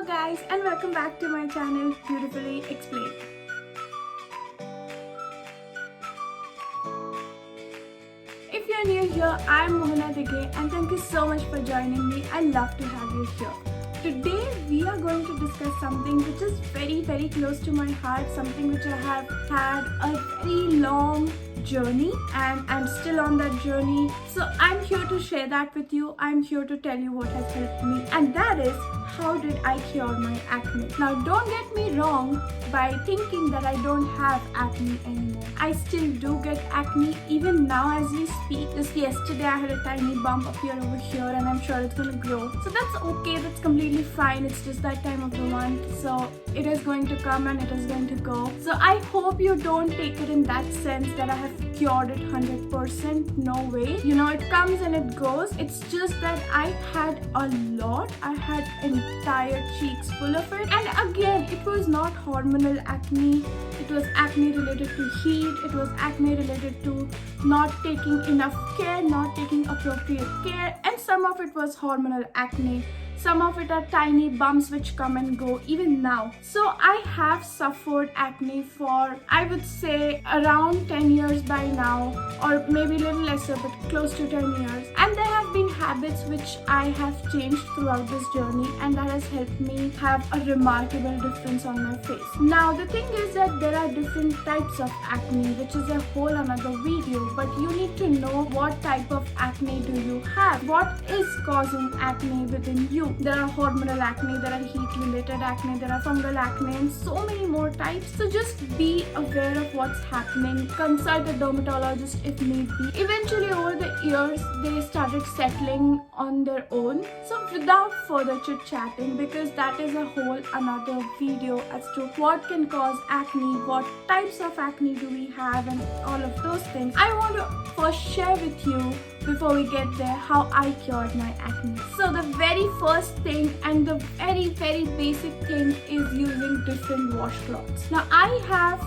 Hello guys and welcome back to my channel Beautifully Explained. If you're new here, I'm Mohana Dighe and thank you so much for joining me. I love to have you here. Today we are going to discuss something which is very close to my heart, something which I have had a very long journey and I'm still on that journey. So I'm here to share that with you. I'm here to tell you what has helped me, and that is how did I cure my acne. Now don't get me wrong by thinking that I don't have acne anymore. I still do get acne even now as we speak. Just yesterday I had a tiny bump appear over here and I'm sure it's gonna grow. So that's okay, that's completely fine. It's just that time of the month. So it is going to come and it is going to go. So I hope you don't take it in that sense that I have cured it 100%. No way. You know, it comes and it goes. It's just that I had a lot. I had entire cheeks full of it. And again, it was not hormonal acne. It was acne related to heat. It was acne related to not taking enough care, not taking appropriate care. And some of it was hormonal acne. Some of it are tiny bumps which come and go even now. So I have suffered acne for, I would say, around 10 years by now, or maybe a little lesser, but close to 10 years. And there have been habits which I have changed throughout this journey, and that has helped me have a remarkable difference on my face. Now the thing is that there are different types of acne, which is a whole another video, but you need to know what type of acne do you have, what is causing acne within you. There are hormonal acne, there are heat-related acne, there are fungal acne, and so many more types. So just be aware of what's happening. Consult a dermatologist if need be. Eventually, over the years, they started settling on their own. So without further chit-chatting, because that is a whole another video as to what can cause acne, what types of acne do we have, and all of those things, I want to first share with you before we get there how I cured my acne. So the very first thing and the very basic thing is using different washcloths. Now I have,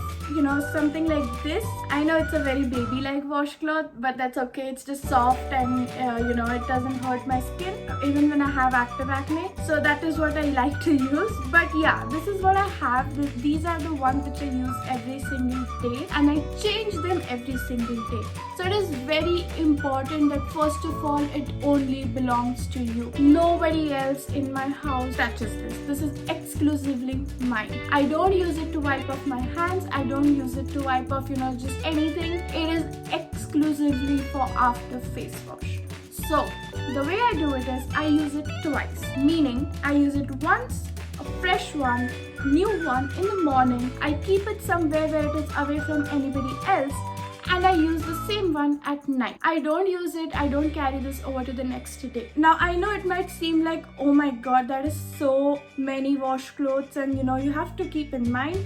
something like this. I know it's a very baby-like washcloth, but that's okay. It's just soft and it doesn't hurt my skin even when I have active acne. So that is what I like to use. But yeah, this is what I have. These are the ones which I use every single day, and I change them every single day. So it is very important that first of all, it only belongs to you. Nobody else in my house touches this. This is exclusively mine. I don't use it to wipe off my hands. I don't use it to wipe off, just anything. It is exclusively for after face wash. So the way I do it is I use it twice, meaning I use it once, a fresh one, new one in the morning. I keep it somewhere where it is away from anybody else, and I use the same one at night. I don't use it, I don't carry this over to the next day. Now I know it might seem like, oh my god, that is so many washcloths, and you have to keep in mind.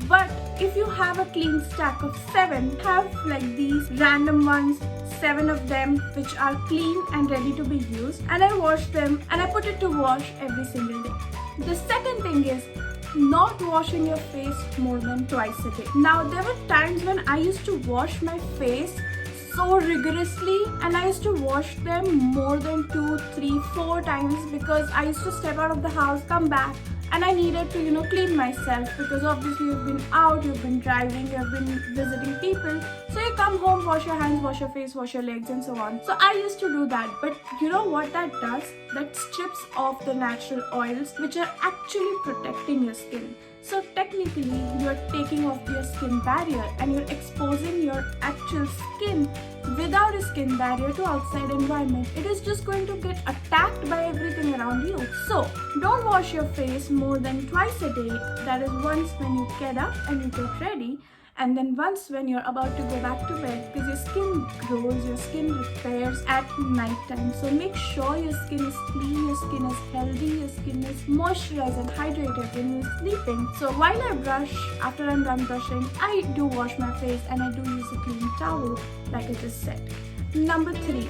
But if you have a clean stack of 7, have like these random ones, 7 of them which are clean and ready to be used, and I wash them and I put it to wash every single day. The second thing is not washing your face more than twice a day. Now there were times when I used to wash my face so rigorously, and I used to wash them more than 2, 3, 4 times, because I used to step out of the house, come back, and I needed to clean myself, because obviously you've been out, you've been driving, you've been visiting people, so you come home, wash your hands, wash your face, wash your legs, and so on. So I used to do that, but you know what that does? That strips off the natural oils which are actually protecting your skin. So technically you're taking off your skin barrier and you're exposing your actual skin without a skin barrier to outside environment. It is just going to get attacked by everything around you. So don't wash your face more than twice a day. That is once when you get up and you get ready, and then once when you're about to go back to bed, because your skin grows, your skin repairs at night time. So make sure your skin is clean, your skin is healthy, your skin is moisturized and hydrated when you're sleeping. So while I brush, after I'm done brushing, I do wash my face and I do use a clean towel, like I just said. Number 3.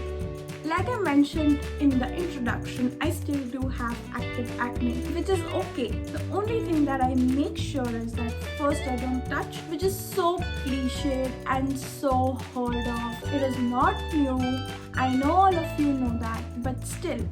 Like I mentioned in the introduction, I still do have active acne, which is okay. The only thing that I make sure is that first I don't touch, which is so cliched and so heard of. It is not new. I know all of you know that, but still,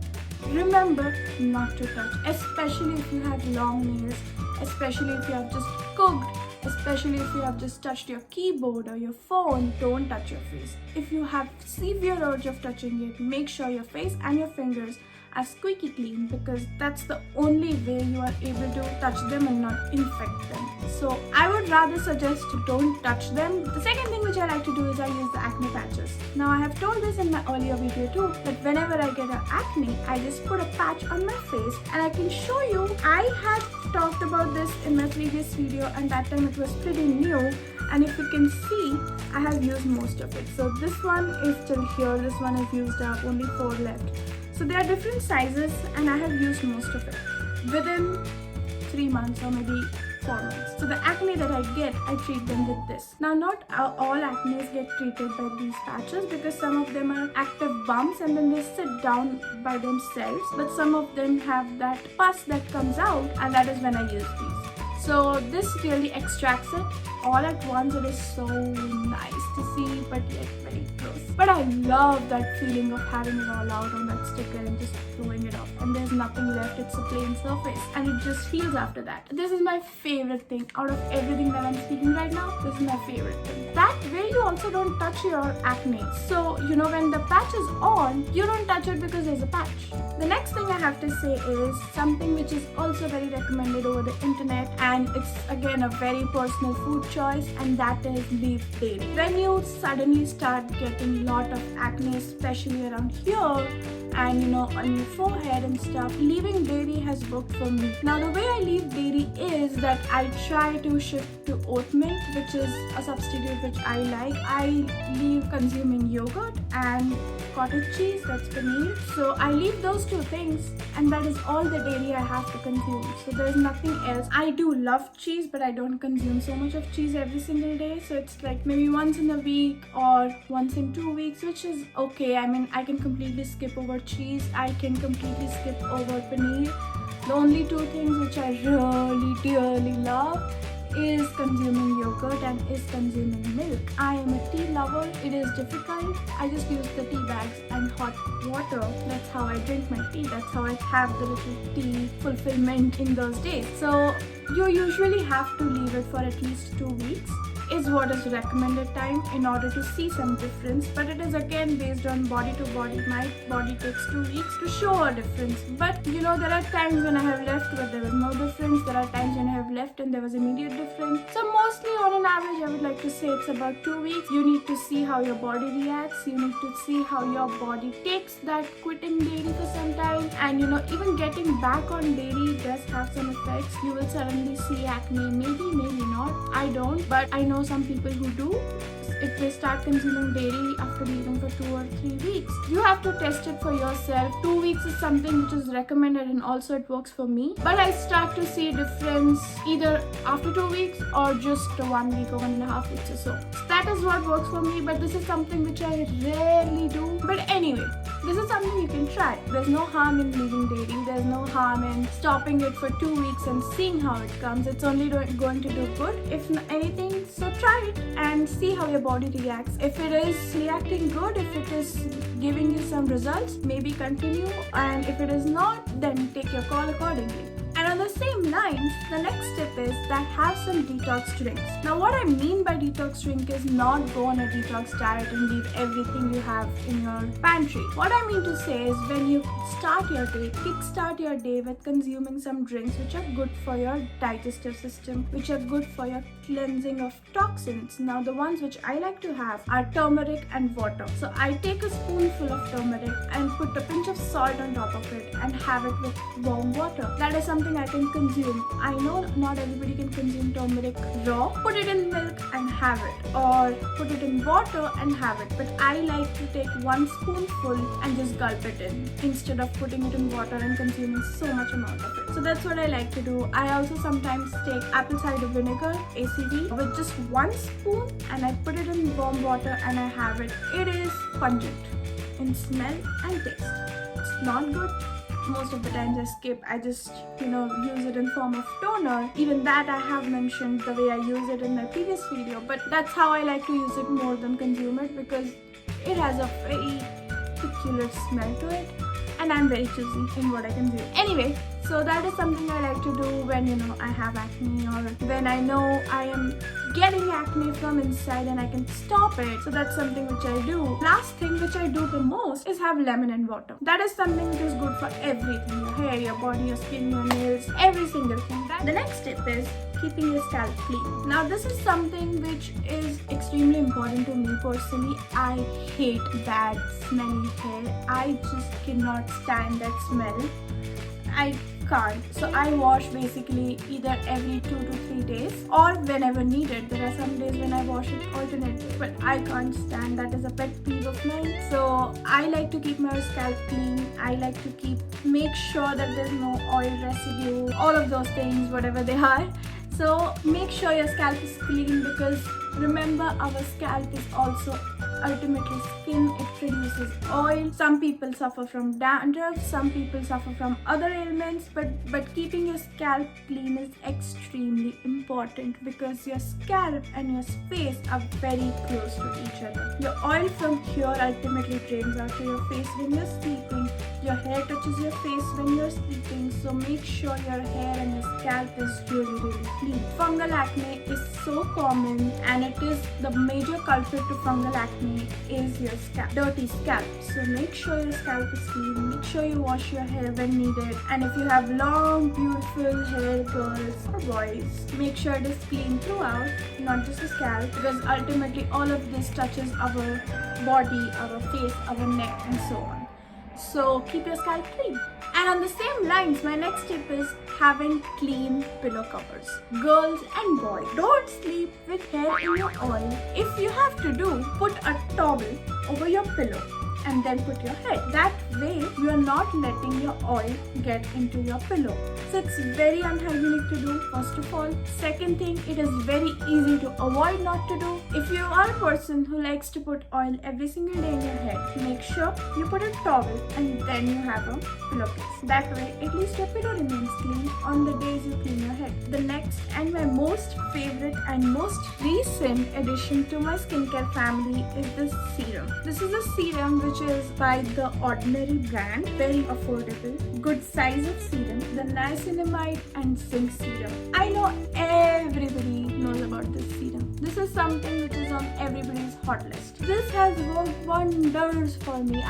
remember not to touch, especially if you have long nails, especially if you have just cooked, especially if you have just touched your keyboard or your phone. Don't touch your face. If you have severe urge of touching it, make sure your face and your fingers are squeaky clean, because that's the only way you are able to touch them and not infect them. So I would rather suggest don't touch them. The second thing which I like to do is I use the acne patches. Now I have told this in my earlier video too, that whenever I get an acne, I just put a patch on my face, and I can show you, I had talked about this in my previous video, and that time it was pretty new, and if you can see, I have used most of it. So this one is still here, this one I've used up, only 4 left. So there are different sizes, and I have used most of it within 3 months or maybe 4 months. So the acne that I get, I treat them with this. Now not all acne get treated by these patches, because some of them are active bumps and then they sit down by themselves, but some of them have that pus that comes out, and that is when I use these. So this really extracts it all at once. It is so nice to see, but yet very gross. But I love that feeling of having it all out on that sticker and just throwing it off, and there's nothing left. It's a plain surface, and it just heals after that. This is my favorite thing out of everything that I'm speaking right now. This is my favorite thing. That way you also don't touch your acne. So you know, when the patch is on, you don't touch it because there's a patch. The next thing I have to say is something which is also very recommended over the internet, and it's again a very personal food choice, and that is leaf dairy. When you suddenly start getting lot of acne, especially around here and you know, on your forehead and stuff, leaving dairy has worked for me. Now the way I leave dairy is that I try to shift to oat milk, which is a substitute which I like. I leave consuming yogurt and cottage cheese, that's paneer. So I leave those 2 things, and that is all the dairy I have to consume. So there's nothing else. I do love cheese, but I don't consume so much of cheese every single day. So it's like maybe once in a week or once in 2 weeks, which is okay. I mean, I can completely skip over cheese. I can completely skip over paneer. The only 2 things which I really dearly love is consuming yogurt and is consuming milk. I am a tea lover. It is difficult. I just use the tea bags and hot water. That's how I drink my tea. That's how I have the little tea fulfillment in those days. So you usually have to leave it for at least 2 weeks is what is recommended time in order to see some difference, but it is again based on body to body. My body takes 2 weeks to show a difference, but you know, there are times when I have left but there was no difference. There are times when I have left and there was immediate difference. So mostly on an average I would like to say it's about 2 weeks. You need to see how your body reacts. You need to see how your body takes that quitting dairy for some time, and you know, even getting back on dairy does have some effects. You will suddenly see acne, maybe not. I don't, but I know some people who do. If they start consuming dairy after leaving for 2 or 3 weeks, you have to test it for yourself. 2 weeks is something which is recommended, and also it works for me, but I start to see a difference either after 2 weeks or just 1 week or 1.5 weeks or so. So that is what works for me, but this is something which I rarely do. But anyway, this is something you can try. There's no harm in leaving dairy. There's no harm in stopping it for 2 weeks and seeing how it comes. It's only going to do good, if anything. So try it and see how your body reacts. If it is reacting good, if it is giving you some results, maybe continue, and if it is not, then take your call accordingly. And on the same lines, the next tip is that have some detox drinks. Now what I mean by detox drink is not go on a detox diet and leave everything you have in your pantry. What I mean to say is when you start your day, kickstart your day with consuming some drinks which are good for your digestive system, which are good for your cleansing of toxins. Now the ones which I like to have are turmeric and water. So I take a spoonful of turmeric and put a pinch of salt on top of it and have it with warm water. That is something I can consume. I know not everybody can consume turmeric raw. Put it in milk and have it, or put it in water and have it. But I like to take 1 spoonful and just gulp it in instead of putting it in water and consuming so much amount of it. So that's what I like to do. I also sometimes take apple cider vinegar, ACV, with just 1 spoon, and I put it in warm water and I have it. It is pungent in smell and taste. It's not good. Most of the times I skip. I just, use it in form of toner. Even that I have mentioned the way I use it in my previous video, but that's how I like to use it more than consume it, because it has a very peculiar smell to it, and I'm very choosy in what I consume. Anyway, so that is something I like to do when I have acne, or when I know I am getting acne from inside and I can stop it. So that's something which I do. Last thing which I do the most is have lemon and water. That is something which is good for everything: your hair, your body, your skin, your nails, every single thing. The next tip is keeping your scalp clean. Now this is something which is extremely important to me personally. I hate bad smelly hair. I just cannot stand that smell. I can't. So I wash basically either every 2 to 3 days or whenever needed. There are some days when I wash it alternately, but I can't stand. That is a pet peeve of mine. So I like to keep my scalp clean. I like to make sure that there's no oil residue, all of those things, whatever they are. So make sure your scalp is clean, because remember, our scalp is also ultimately skin. It produces oil. Some people suffer from dandruff, some people suffer from other ailments, but keeping your scalp clean is extremely important, because your scalp and your face are very close to each other. Your oil from here ultimately drains out to your face when you're sleeping. Your hair touches your face when you're sleeping, so make sure your hair and your scalp is really clean. Fungal acne is so common, and it is the major culprit to fungal acne is your scalp, dirty scalp. So make sure your scalp is clean. Make sure you wash your hair when needed. And if you have long, beautiful hair, girls or boys, make sure it is clean throughout, not just the scalp, because ultimately all of this touches our body, our face, our neck, and so on. So keep your scalp clean. And on the same lines, my next tip is having clean pillow covers. Girls and boys, don't sleep with hair in your oil. If you have to put a towel over your pillow and then put your head. That way you are not letting your oil get into your pillow. So it's very unhygienic to do, first of all. Second thing, it is very easy to avoid not to do. If you are a person who likes to put oil every single day in your head, make sure you put a towel and then you have a pillowcase. That way at least your pillow remains clean on the days you clean your head. The next and my most favorite and most recent addition to my skincare family is this serum. This is a serum which is by the Ordinary brand, very affordable, good size of serum, the niacinamide and zinc serum. I know everybody knows about this serum. This is something which is on everybody's hot list. This has worked wonders for me.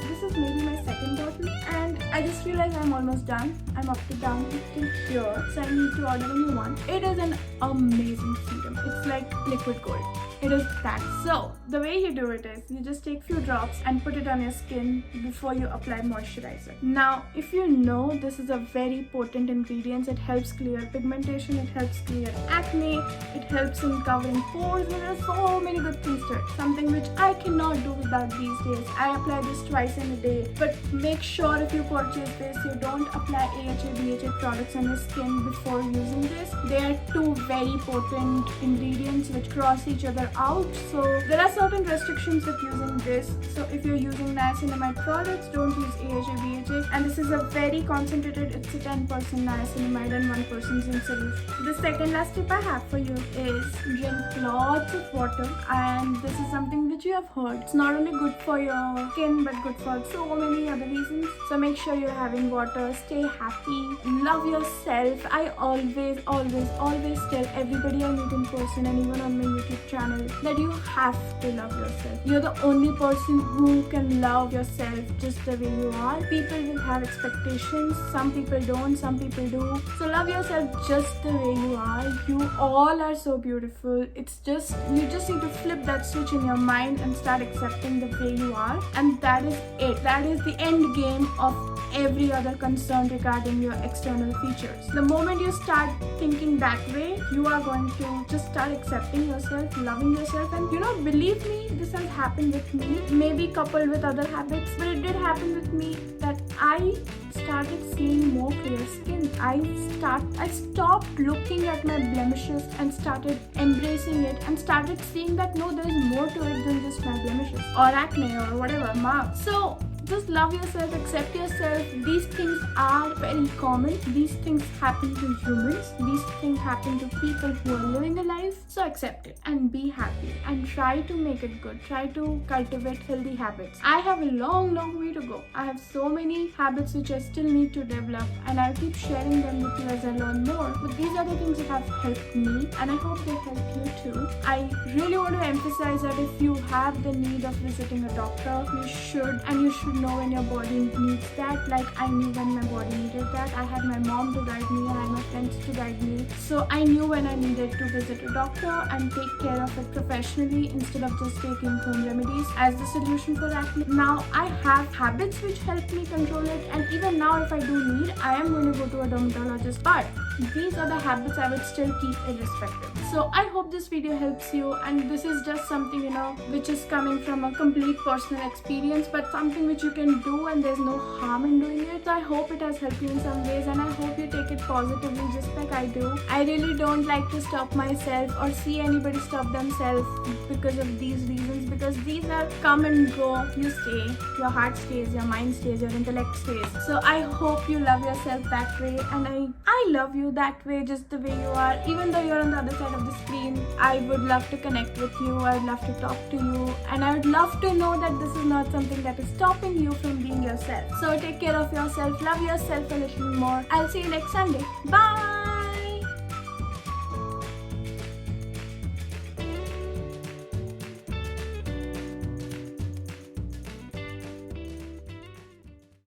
This is maybe my second bottle, and I just feel like I'm almost done. I'm up to down till here, so I need to order a new one. It is an amazing serum. It's like liquid gold. It is that. So the way you do it is you just take few drops and put it on your skin before you apply moisturizer. Now, if you know, this is a very potent ingredient. It helps clear pigmentation, it helps clear acne, it helps in covering pores. There are so many good things to it. Something which I cannot do without these days. I apply this twice in a day. But make sure if you purchase this, you don't apply AHA, BHA products on your skin before using this. They are two very potent ingredients which cross each other out. So there are certain restrictions with using this. So if you're using niacinamide products, don't use AHA, BHA. And this is a very concentrated, it's a 10% niacinamide and 1% zinc solution. The second last tip I have for you is drink lots of water. And this is something which you have heard. It's not only good for your skin, but good for so many other reasons. So make sure you're having water, stay happy, love yourself. I always tell everybody I meet in person and even on my YouTube channel that you have to love yourself. You're the only person who can love yourself just the way you are. People will have expectations. Some people don't, some people do. So love yourself just the way you are. You all are so beautiful. It's just, you just need to flip that switch in your mind and start accepting the way you are. And that is it. That is the end game of every other concern regarding your external features. The moment you start thinking that way, you are going to just start accepting yourself, loving yourself. And believe me, this has happened with me, maybe coupled with other habits, but it did happen with me that I started seeing more clear skin. I stopped looking at my blemishes and started embracing it and started seeing that no, there is more to it than just my blemishes or acne or whatever, marks. So Just love yourself, accept yourself. These things are very common. These things happen to humans. These things happen to people who are living a life. So accept it and be happy and try to make it good. Try to cultivate healthy habits. I have a long way to go. I have so many habits which I still need to develop, and I'll keep sharing them with you as I learn more. But these are the things that have helped me, and I hope they help you too. I really want to emphasize that if you have the need of visiting a doctor, you should, and you should know when your body needs that. Like I knew when my body needed that. I had my mom to guide me, I had my friends to guide me. So I knew when I needed to visit a doctor and take care of it professionally instead of just taking home remedies as the solution for acne. Now I have habits which help me control it, and even now if I do need, I am going to go to a dermatologist, but these are the habits I would still keep irrespective. So I hope this video helps you, and this is just something which is coming from a complete personal experience, but something which you can do and there's no harm in doing it. So I hope it has helped you in some ways, and I hope you take it positively just like I do. I really don't like to stop myself or see anybody stop themselves because of these reasons, because these are come and go. You stay, your heart stays, your mind stays, your intellect stays. So I hope you love yourself that way, and I love you that way, just the way you are. Even though you're on the other side of the screen, I would love to connect with you. I would love to talk to you, and I would love to know that this is not something that is stopping you from being yourself. So take care of yourself, love yourself a little more. I'll see you next Sunday. Bye.